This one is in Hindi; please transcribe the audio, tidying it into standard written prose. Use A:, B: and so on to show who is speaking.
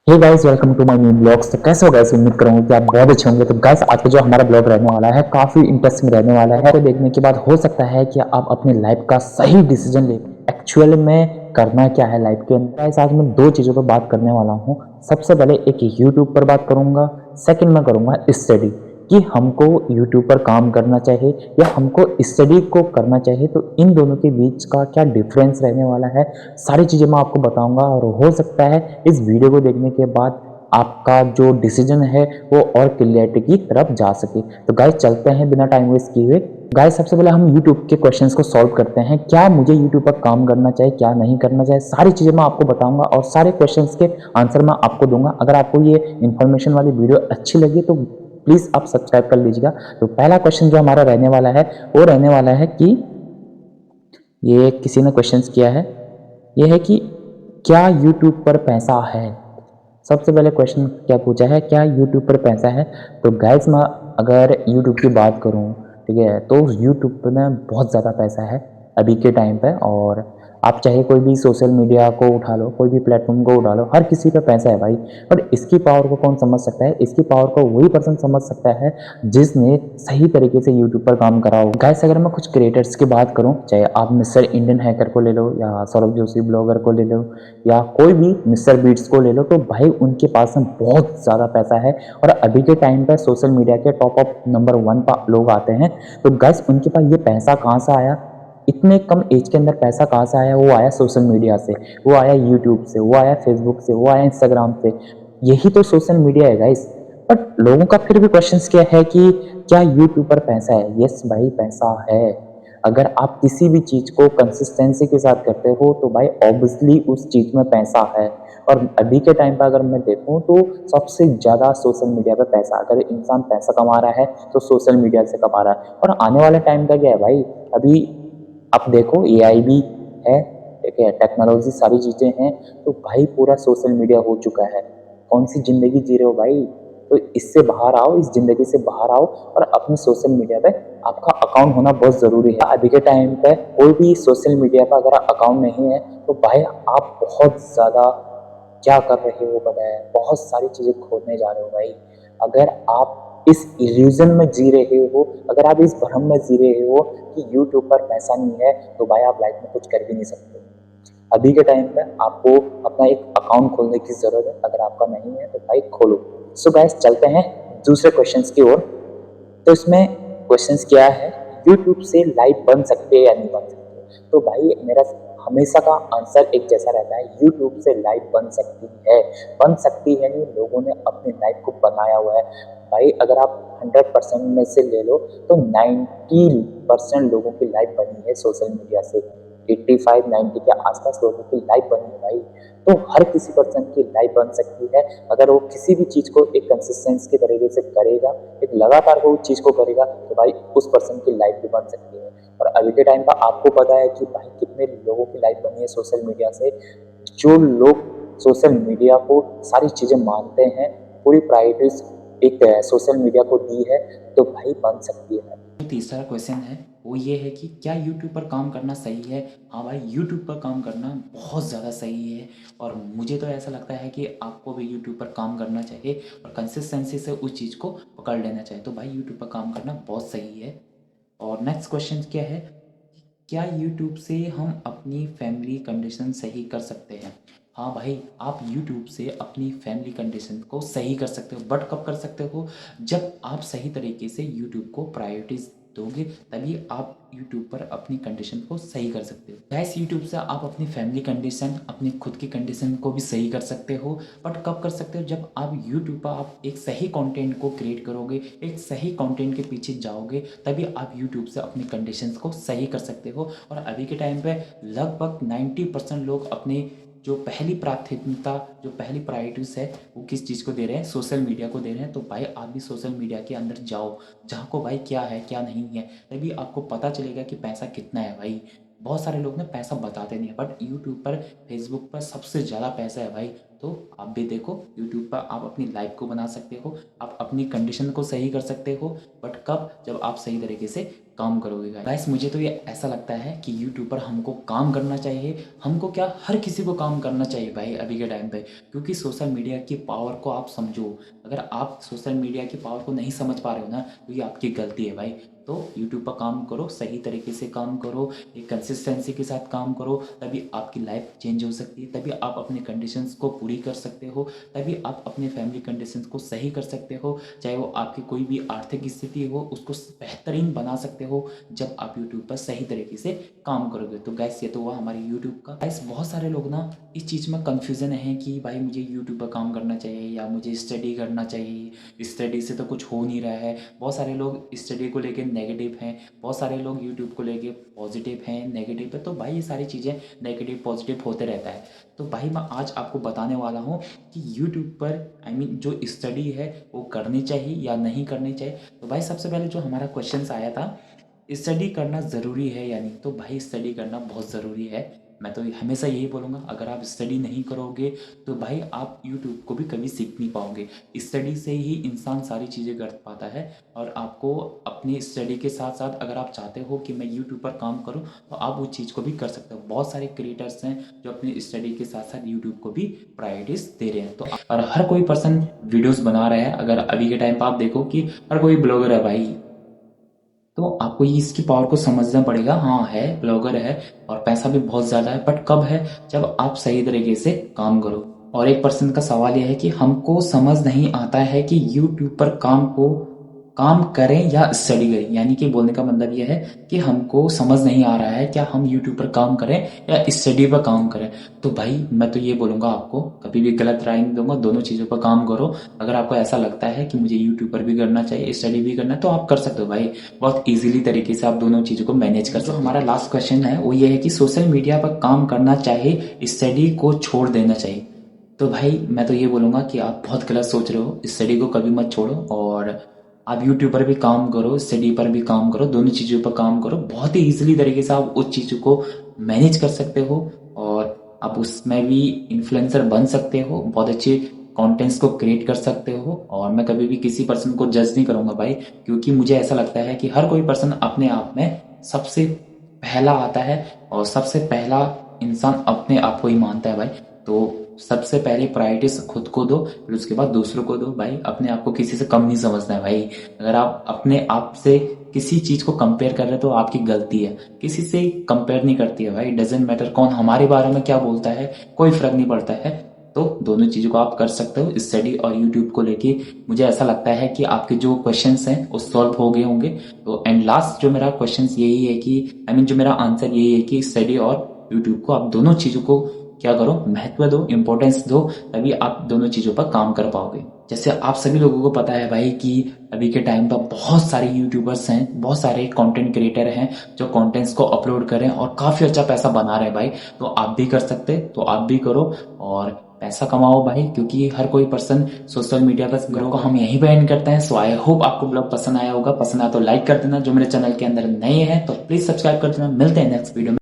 A: Hey guys, welcome to my new blogs. तो कैसे हो गाइस? उम्मीद करूंगा कि आप बहुत अच्छे होंगे। तो गाइस, आज का जो हमारा ब्लॉग रहने वाला है काफ़ी इंटरेस्टिंग रहने वाला है। तो देखने के बाद हो सकता है कि आप अपनी लाइफ का सही डिसीजन ले। एक्चुअल में करना क्या है लाइफ के अंदर। गाइस, आज मैं दो चीज़ों पर बात करने वाला हूँ। सबसे पहले एक यूट्यूब पर बात करूँगा, सेकंड मैं करूँगा स्टडी, कि हमको यूट्यूब पर काम करना चाहिए या हमको स्टडी को करना चाहिए। तो इन दोनों के बीच का क्या डिफरेंस रहने वाला है, सारी चीज़ें मैं आपको बताऊंगा। और हो सकता है इस वीडियो को देखने के बाद आपका जो डिसीजन है वो और क्लियरिटी की तरफ जा सके। तो गाइस, चलते हैं बिना टाइम वेस्ट किए हुए। गाइस, सबसे पहले हम यूट्यूब के क्वेश्चंस को सॉल्व करते हैं। क्या मुझे यूट्यूब पर काम करना चाहिए, क्या नहीं करना चाहिए, सारी चीज़ें मैं आपको बताऊंगा और सारे क्वेश्चंस के आंसर मैं आपको दूंगा। अगर आपको ये इन्फॉर्मेशन वाली वीडियो अच्छी लगी तो प्लीज़ आप सब्सक्राइब कर लीजिएगा। तो पहला क्वेश्चन जो हमारा रहने वाला है वो रहने वाला है कि ये किसी ने क्वेश्चन किया है, ये है कि क्या यूट्यूब पर पैसा है। सबसे पहले क्वेश्चन क्या पूछा है, क्या यूट्यूब पर पैसा है। तो गाइस, मैं अगर यूट्यूब की बात करूं, ठीक है, तो यूट्यूब पर में बहुत ज़्यादा पैसा है अभी के टाइम पे। और आप चाहे कोई भी सोशल मीडिया को उठा लो, कोई भी प्लेटफॉर्म को उठा लो, हर किसी पे पैसा है भाई। और इसकी पावर को कौन समझ सकता है? इसकी पावर को वही पर्सन समझ सकता है जिसने सही तरीके से यूट्यूब पर काम करा हो। गाइस, अगर मैं कुछ क्रिएटर्स की बात करूं, चाहे आप मिस्टर इंडियन हैकर को ले लो या सौरभ जोशी ब्लॉगर को ले लो या कोई भी मिस्टर बीट्स को ले लो, तो भाई उनके पास में बहुत ज़्यादा पैसा है। और अभी के टाइम पे सोशल मीडिया के टॉप ऑफ नंबर 1 पर लोग आते हैं। तो गाइस, उनके पास ये पैसा कहाँ से आया? इतने कम एज के अंदर पैसा कहाँ से आया? वो आया सोशल मीडिया से, वो आया यूट्यूब से, वो आया फेसबुक से, वो आया इंस्टाग्राम से। यही तो सोशल मीडिया है गाइस। बट लोगों का फिर भी क्वेश्चन क्या है कि क्या यूट्यूब पर पैसा है? यस भाई, पैसा है। अगर आप किसी भी चीज को कंसिस्टेंसी के साथ करते हो तो भाई ऑब्वियसली उस चीज में पैसा है। और अभी के टाइम पर अगर मैं देखूं तो सबसे ज्यादा सोशल मीडिया पे पैसा, अगर इंसान पैसा कमा रहा है तो सोशल मीडिया से कमा रहा है। और आने वाले टाइम का क्या है भाई, अभी आप देखो एआई भी है, ठीक है, टेक्नोलॉजी सारी चीजें हैं। तो भाई पूरा सोशल मीडिया हो चुका है। कौन सी जिंदगी जी रहे हो भाई? तो इससे बाहर आओ, इस जिंदगी से बाहर आओ और अपने सोशल मीडिया पे आपका अकाउंट होना बहुत जरूरी है। अभी के टाइम पे कोई भी सोशल मीडिया पर अगर अकाउंट नहीं है तो भाई आप बहुत ज्यादा क्या कर रहे हो पता है, बहुत सारी चीजें खोने जा रहे हो भाई। अगर आप इस इल्यूजन में जी रहे हो, अगर आप इस भ्रम में जी रहे हो कि यूट्यूब पर पैसा नहीं है, तो भाई आप लाइफ में कुछ कर भी नहीं सकते। अभी के टाइम पे आपको अपना एक अकाउंट खोलने की जरूरत है। अगर आपका नहीं है तो भाई खोलो। सो गाइस, चलते हैं दूसरे क्वेश्चंस की ओर। तो इसमें क्वेश्चंस क्या है, यूट्यूब से लाइव बन सकते हैं या नहीं बन सकते? तो भाई मेरा हमेशा का आंसर एक जैसा रहता है, यूट्यूब से लाइव बन सकती है। बन सकती है नहीं, लोगों ने अपनी लाइफ को बनाया हुआ है भाई। अगर आप 100% में से ले लो तो 90% लोगों की लाइफ बनी है सोशल मीडिया से। 85-90 के आसपास लोगों की लाइफ बनी है भाई। तो हर किसी पर्सन की लाइफ बन सकती है अगर वो किसी भी चीज को एक कंसिस्टेंस के तरीके से करेगा, एक लगातार वो उस चीज को करेगा, तो भाई उस पर्सन की लाइफ भी बन सकती है। और अभी के टाइम पर आपको पता है कि भाई कितने लोगों की लाइफ बनी है सोशल मीडिया से। जो लोग सोशल मीडिया को सारी चीजें मानते हैं, पूरी प्रायोरिटीज एक सोशल मीडिया को दी है, तो भाई बन सकती है।
B: जो तीसरा क्वेश्चन है वो ये है कि क्या यूट्यूब पर काम करना सही है। हाँ भाई, यूट्यूब पर काम करना बहुत ज़्यादा सही है और मुझे तो ऐसा लगता है कि आपको भी यूट्यूब पर काम करना चाहिए और कंसिस्टेंसी से उस चीज़ को पकड़ लेना चाहिए। तो भाई यूट्यूब पर काम करना बहुत सही है। और नेक्स्ट क्वेश्चन क्या है, क्या यूट्यूब से हम अपनी फैमिली कंडीशन सही कर सकते हैं। हाँ भाई, आप यूट्यूब से अपनी फैमिली कंडीशन को सही कर सकते हो। बट कब कर सकते हो? जब आप सही तरीके से यूट्यूब को प्रायोरिटीज दोगे, तभी आप यूट्यूब पर अपनी कंडीशन को सही कर सकते हो। गैस, यूट्यूब से आप अपनी फैमिली कंडीशन, अपनी खुद की कंडीशन को भी सही कर सकते हो। बट कब कर सकते हो? जब आप यूट्यूब पर आप एक सही कंटेंट को क्रिएट करोगे, एक सही कंटेंट के पीछे जाओगे, तभी आप यूट्यूब से अपनी कंडीशंस को सही कर सकते हो। और अभी के टाइम पे लगभग 90% लोग अपने जो पहली प्राथमिकता, जो पहली प्रायोरिटीज है, वो किस चीज़ को दे रहे हैं? सोशल मीडिया को दे रहे हैं। तो भाई आप भी सोशल मीडिया के अंदर जाओ, जहाँ को भाई क्या है क्या नहीं है, तभी आपको पता चलेगा कि पैसा कितना है भाई। बहुत सारे लोग ना पैसा बताते नहीं है, बट यूट्यूब पर, फेसबुक पर सबसे ज़्यादा पैसा है भाई। तो आप भी देखो, यूट्यूब पर आप अपनी लाइफ को बना सकते हो, आप अपनी कंडीशन को सही कर सकते हो। बट कब? जब आप सही तरीके से काम करोगे गाइस। मुझे तो ये ऐसा लगता है कि यूट्यूब पर हमको काम करना चाहिए, हमको क्या हर किसी को काम करना चाहिए भाई अभी के टाइम पे, क्योंकि सोशल मीडिया की पावर को आप समझो। अगर आप सोशल मीडिया की पावर को नहीं समझ पा रहे हो ना, तो ये आपकी गलती है भाई। तो यूट्यूब पर काम करो, सही तरीके से काम करो, एक कंसिस्टेंसी के साथ काम करो, तभी आपकी लाइफ चेंज हो सकती है, तभी आप अपने कंडीशंस को पूरी कर सकते हो, तभी आप अपने फैमिली कंडीशंस को सही कर सकते हो। चाहे वो आपकी कोई भी आर्थिक स्थिति हो, उसको बेहतरीन बना सकते हो जब आप यूट्यूब पर सही तरीके से काम करोगे। तो गैस ये तो हुआ हमारे यूट्यूब का। गैस बहुत सारे लोग ना इस चीज़ में कन्फ्यूज़न है कि भाई मुझे यूट्यूब पर काम करना चाहिए या मुझे स्टडी करना चाहिए, स्टडी से तो कुछ हो नहीं रहा है। बहुत सारे लोग स्टडी को लेकर नेगेटिव हैं, बहुत सारे लोग यूट्यूब को लेके पॉजिटिव हैं, नेगेटिव है। तो भाई ये सारी चीज़ें नेगेटिव पॉजिटिव होते रहता है। तो भाई मैं आज आपको बताने वाला हूँ कि यूट्यूब पर जो स्टडी है वो करनी चाहिए या नहीं करनी चाहिए। तो भाई सबसे पहले जो हमारा क्वेश्चन आया था, स्टडी करना ज़रूरी है या नहीं, तो भाई स्टडी करना बहुत ज़रूरी है। मैं तो हमेशा यही बोलूँगा, अगर आप स्टडी नहीं करोगे तो भाई आप यूट्यूब को भी कभी सीख नहीं पाओगे। स्टडी से ही इंसान सारी चीज़ें कर पाता है। और आपको अपनी स्टडी के साथ साथ अगर आप चाहते हो कि मैं यूट्यूब पर काम करूं, तो आप वो चीज़ को भी कर सकते हो। बहुत सारे क्रिएटर्स हैं जो अपनी स्टडी के साथ साथ यूट्यूब को भी प्रायोरिटीज दे रहे हैं। तो और हर कोई पर्सन वीडियोस बना रहा है। अगर अभी के टाइम पर आप देखो कि हर कोई ब्लॉगर है भाई, तो आपको ये इसकी पावर को समझना पड़ेगा। हाँ है, ब्लॉगर है और पैसा भी बहुत ज़्यादा है, बट कब है, जब आप सही तरीके से काम करो। और एक पर्सन का सवाल यह है कि हमको समझ नहीं आता है कि यूट्यूब पर काम करें या स्टडी करें। यानी कि बोलने का मतलब यह है कि हमको समझ नहीं आ रहा है क्या हम यूट्यूब पर काम करें या स्टडी पर काम करें। तो भाई मैं तो ये बोलूँगा, आपको कभी भी गलत राय नहीं दूंगा, दोनों चीज़ों पर काम करो। अगर आपको ऐसा लगता है कि मुझे यूट्यूब पर भी करना चाहिए, स्टडी भी करना है, तो आप कर सकते हो भाई। बहुत ईजिली तरीके से आप दोनों चीज़ों को मैनेज कर सकते हो। हमारा लास्ट क्वेश्चन है वो ये है कि सोशल मीडिया पर काम करना चाहिए, स्टडी को छोड़ देना चाहिए। तो भाई मैं तो ये बोलूँगा कि आप बहुत गलत सोच रहे हो। स्टडी को कभी मत छोड़ो और आप यूट्यूब पर भी काम करो, स्टडी पर भी काम करो, दोनों चीज़ों पर काम करो। बहुत ही ईजिली तरीके से आप उस चीज़ों को मैनेज कर सकते हो और आप उसमें भी इन्फ्लुएंसर बन सकते हो, बहुत अच्छे कंटेंट्स को क्रिएट कर सकते हो। और मैं कभी भी किसी पर्सन को जज नहीं करूँगा भाई, क्योंकि मुझे ऐसा लगता है कि हर कोई पर्सन अपने आप में सबसे पहला आता है और सबसे पहला इंसान अपने आप को ही मानता है भाई। तो सबसे पहले प्रायोरिटीज खुद को दो, फिर उसके बाद दूसरों को दो भाई। अपने आप को किसी से कम नहीं समझना है भाई। अगर आप अपने आप से किसी चीज को कंपेयर कर रहे हो तो आपकी गलती है। किसी से कंपेयर नहीं करती है भाई। डजेंट मैटर कौन हमारे बारे में क्या बोलता है, कोई फर्क नहीं पड़ता है। तो दोनों चीजों को आप कर सकते हो, स्टडी और यूट्यूब को लेके। मुझे ऐसा लगता है कि आपके जो क्वेश्चंस हैं वो सॉल्व हो गए होंगे। तो एंड लास्ट जो मेरा क्वेश्चन यही है कि जो मेरा आंसर यही है कि स्टडी और यूट्यूब को आप दोनों चीजों को क्या करो, महत्व दो, इंपॉर्टेंस दो, तभी आप दोनों चीजों पर काम कर पाओगे। जैसे आप सभी लोगों को पता है भाई कि अभी के टाइम पर बहुत सारे यूट्यूबर्स हैं, बहुत सारे कंटेंट क्रिएटर हैं जो कंटेंट्स को अपलोड कर रहे हैं और काफी अच्छा पैसा बना रहे हैं भाई। तो आप भी कर सकते, तो आप भी करो और पैसा कमाओ भाई, क्योंकि हर कोई पर्सन सोशल मीडिया पर ग्रो को हम यहीं पे एंड करते हैं। सो आई होप आपको ब्लॉग पसंद आया होगा। पसंद आया तो लाइक कर देना, जो मेरे चैनल के अंदर नए हैं तो प्लीज सब्सक्राइब कर देना। मिलते हैं नेक्स्ट वीडियो में।